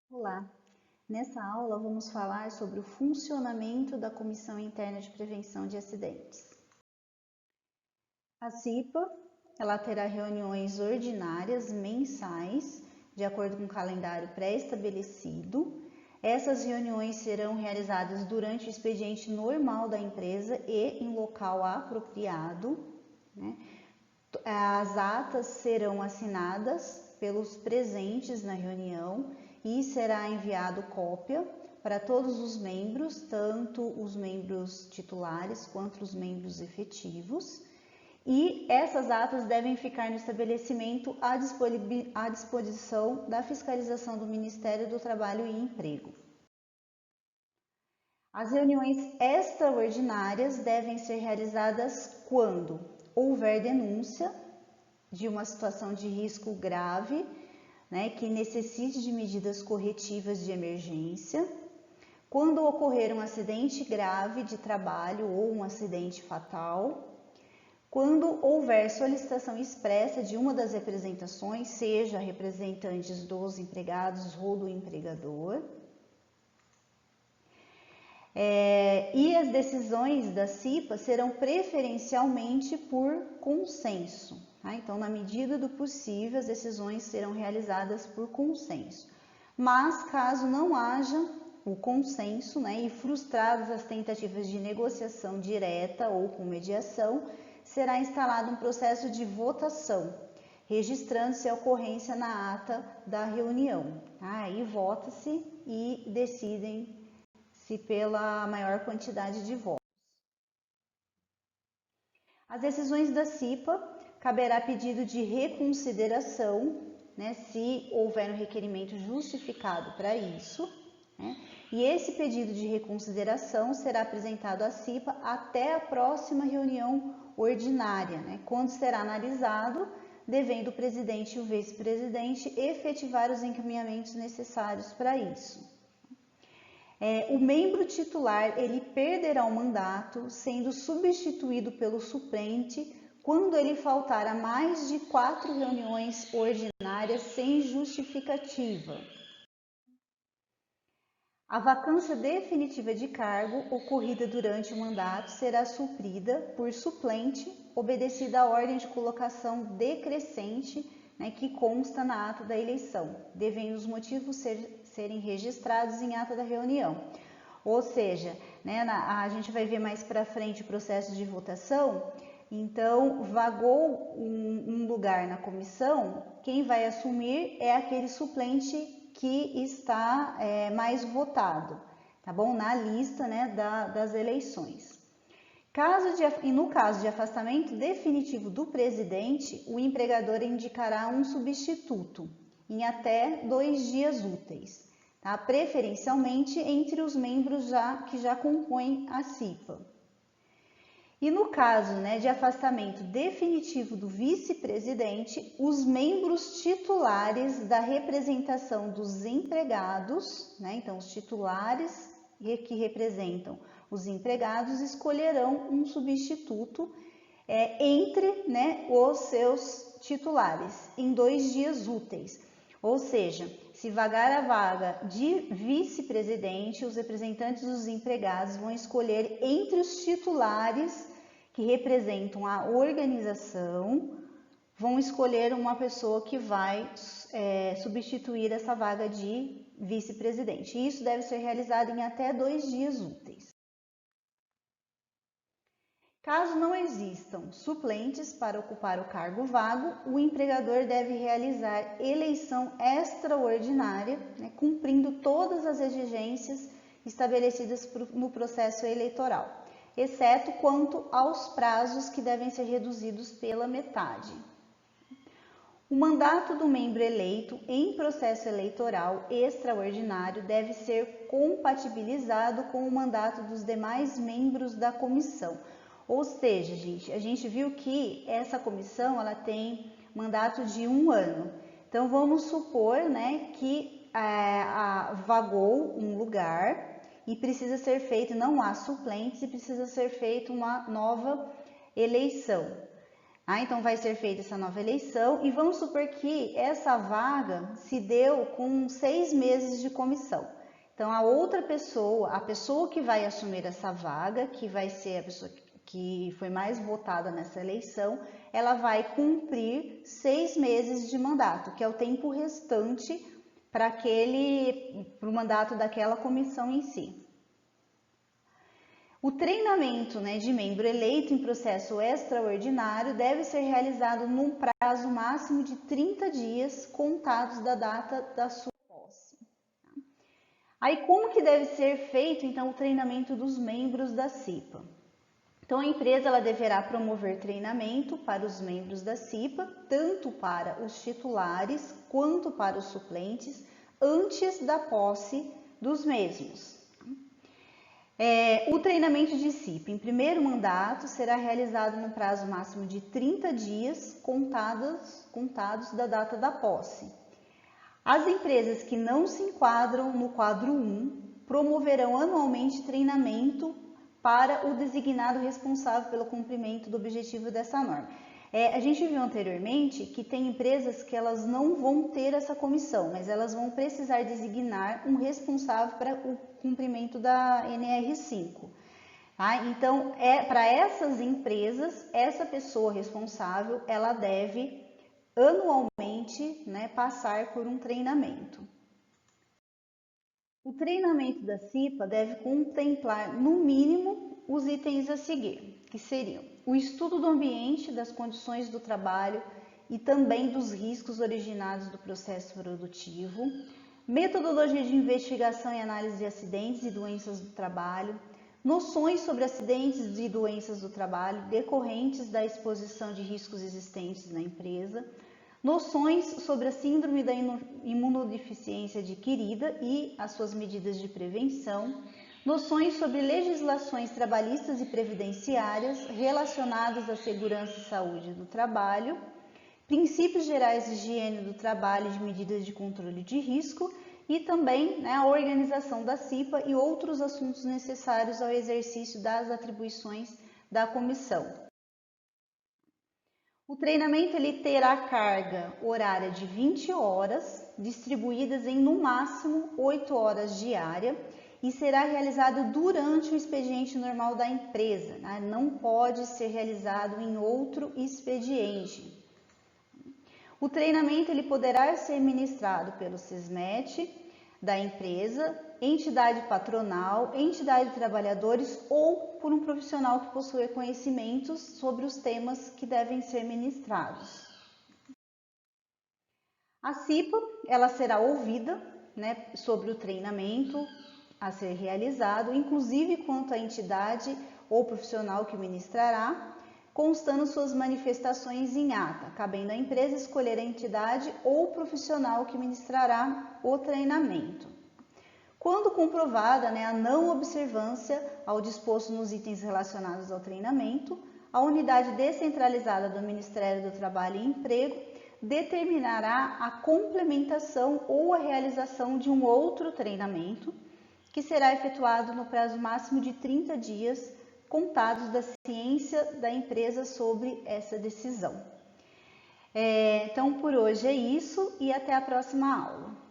Olá! Nessa aula vamos falar sobre o funcionamento da Comissão Interna de Prevenção de Acidentes. A CIPA, ela terá reuniões ordinárias mensais, de acordo com o calendário pré-estabelecido. Essas reuniões serão realizadas durante o expediente normal da empresa e em local apropriado, né? As atas serão assinadas pelos presentes na reunião e será enviado cópia para todos os membros, tanto os membros titulares quanto os membros efetivos. E essas atas devem ficar no estabelecimento à disposição da fiscalização do Ministério do Trabalho e Emprego. As reuniões extraordinárias devem ser realizadas quando houver denúncia de uma situação de risco grave, que necessite de medidas corretivas de emergência, quando ocorrer um acidente grave de trabalho ou um acidente fatal, quando houver solicitação expressa de uma das representações, seja representantes dos empregados ou do empregador, e as decisões da CIPA serão preferencialmente por consenso. Então, na medida do possível, as decisões serão realizadas por consenso. Mas, caso não haja o consenso, e frustradas as tentativas de negociação direta ou com mediação, será instalado um processo de votação, registrando-se a ocorrência na ata da reunião. Aí vota-se e decidem-se pela maior quantidade de votos. As decisões da CIPA caberá pedido de reconsideração, se houver um requerimento justificado para isso, e esse pedido de reconsideração será apresentado à CIPA até a próxima reunião ordinária, quando será analisado, devendo o presidente e o vice-presidente efetivar os encaminhamentos necessários para isso. O membro titular ele perderá o mandato, sendo substituído pelo suplente quando ele faltar a mais de 4 reuniões ordinárias sem justificativa. A vacância definitiva de cargo ocorrida durante o mandato será suprida por suplente, obedecida a ordem de colocação decrescente, que consta na ata da eleição, devendo os motivos serem registrados em ata da reunião. Ou seja, a gente vai ver mais para frente o processo de votação. Então, vagou um lugar na comissão, quem vai assumir é aquele suplente que está mais votado, tá bom? Na lista, das eleições. No caso de afastamento definitivo do presidente, o empregador indicará um substituto em até 2 dias úteis, tá? Preferencialmente entre os membros que já compõem a CIPA. E no caso de afastamento definitivo do vice-presidente, os membros titulares da representação dos empregados, então os titulares que representam os empregados, escolherão um substituto entre os seus titulares em 2 dias úteis. Ou seja, se vagar a vaga de vice-presidente, os representantes dos empregados vão escolher entre os titulares que representam a organização, vão escolher uma pessoa que vai substituir essa vaga de vice-presidente. Isso deve ser realizado em até 2 dias úteis. Caso não existam suplentes para ocupar o cargo vago, o empregador deve realizar eleição extraordinária, cumprindo todas as exigências estabelecidas no processo eleitoral, exceto quanto aos prazos que devem ser reduzidos pela metade. O mandato do membro eleito em processo eleitoral extraordinário deve ser compatibilizado com o mandato dos demais membros da comissão. Ou seja, a gente viu que essa comissão ela tem mandato de 1 ano. Então, vamos supor que vagou um lugar e precisa ser feito, não há suplentes e precisa ser feita uma nova eleição. Então vai ser feita essa nova eleição e vamos supor que essa vaga se deu com 6 meses de comissão. Então a outra pessoa, a pessoa que vai assumir essa vaga, que vai ser a pessoa que foi mais votada nessa eleição, ela vai cumprir 6 meses de mandato, que é o tempo restante para o mandato daquela comissão em si. O treinamento de membro eleito em processo extraordinário deve ser realizado num prazo máximo de 30 dias contados da data da sua posse. Aí como que deve ser feito então o treinamento dos membros da CIPA? Então a empresa ela deverá promover treinamento para os membros da CIPA, tanto para os titulares quanto para os suplentes, antes da posse dos mesmos. O treinamento de CIPA em primeiro mandato será realizado no prazo máximo de 30 dias contados da data da posse. As empresas que não se enquadram no quadro 1 promoverão anualmente treinamento para o designado responsável pelo cumprimento do objetivo dessa norma. A gente viu anteriormente que tem empresas que elas não vão ter essa comissão, mas elas vão precisar designar um responsável para o cumprimento da NR5. Então, para essas empresas, essa pessoa responsável, ela deve anualmente passar por um treinamento. O treinamento da CIPA deve contemplar, no mínimo, os itens a seguir, que seriam o estudo do ambiente, das condições do trabalho e também dos riscos originados do processo produtivo, metodologia de investigação e análise de acidentes e doenças do trabalho, noções sobre acidentes e doenças do trabalho decorrentes da exposição de riscos existentes na empresa, noções sobre a síndrome da imunodeficiência adquirida e as suas medidas de prevenção, noções sobre legislações trabalhistas e previdenciárias relacionadas à segurança e saúde do trabalho, princípios gerais de higiene do trabalho e de medidas de controle de risco e também a organização da CIPA e outros assuntos necessários ao exercício das atribuições da comissão. O treinamento ele terá carga horária de 20 horas, distribuídas em no máximo 8 horas diária, e será realizado durante o expediente normal da empresa, não pode ser realizado em outro expediente. O treinamento ele poderá ser ministrado pelo SISMET da empresa, entidade patronal, entidade de trabalhadores ou por um profissional que possua conhecimentos sobre os temas que devem ser ministrados. A CIPA ela será ouvida sobre o treinamento a ser realizado, inclusive quanto à entidade ou profissional que ministrará, constando suas manifestações em ata, cabendo à empresa escolher a entidade ou profissional que ministrará o treinamento. Quando comprovada a não observância ao disposto nos itens relacionados ao treinamento, a unidade descentralizada do Ministério do Trabalho e Emprego determinará a complementação ou a realização de um outro treinamento, que será efetuado no prazo máximo de 30 dias, contados da ciência da empresa sobre essa decisão. Então, por hoje é isso e até a próxima aula.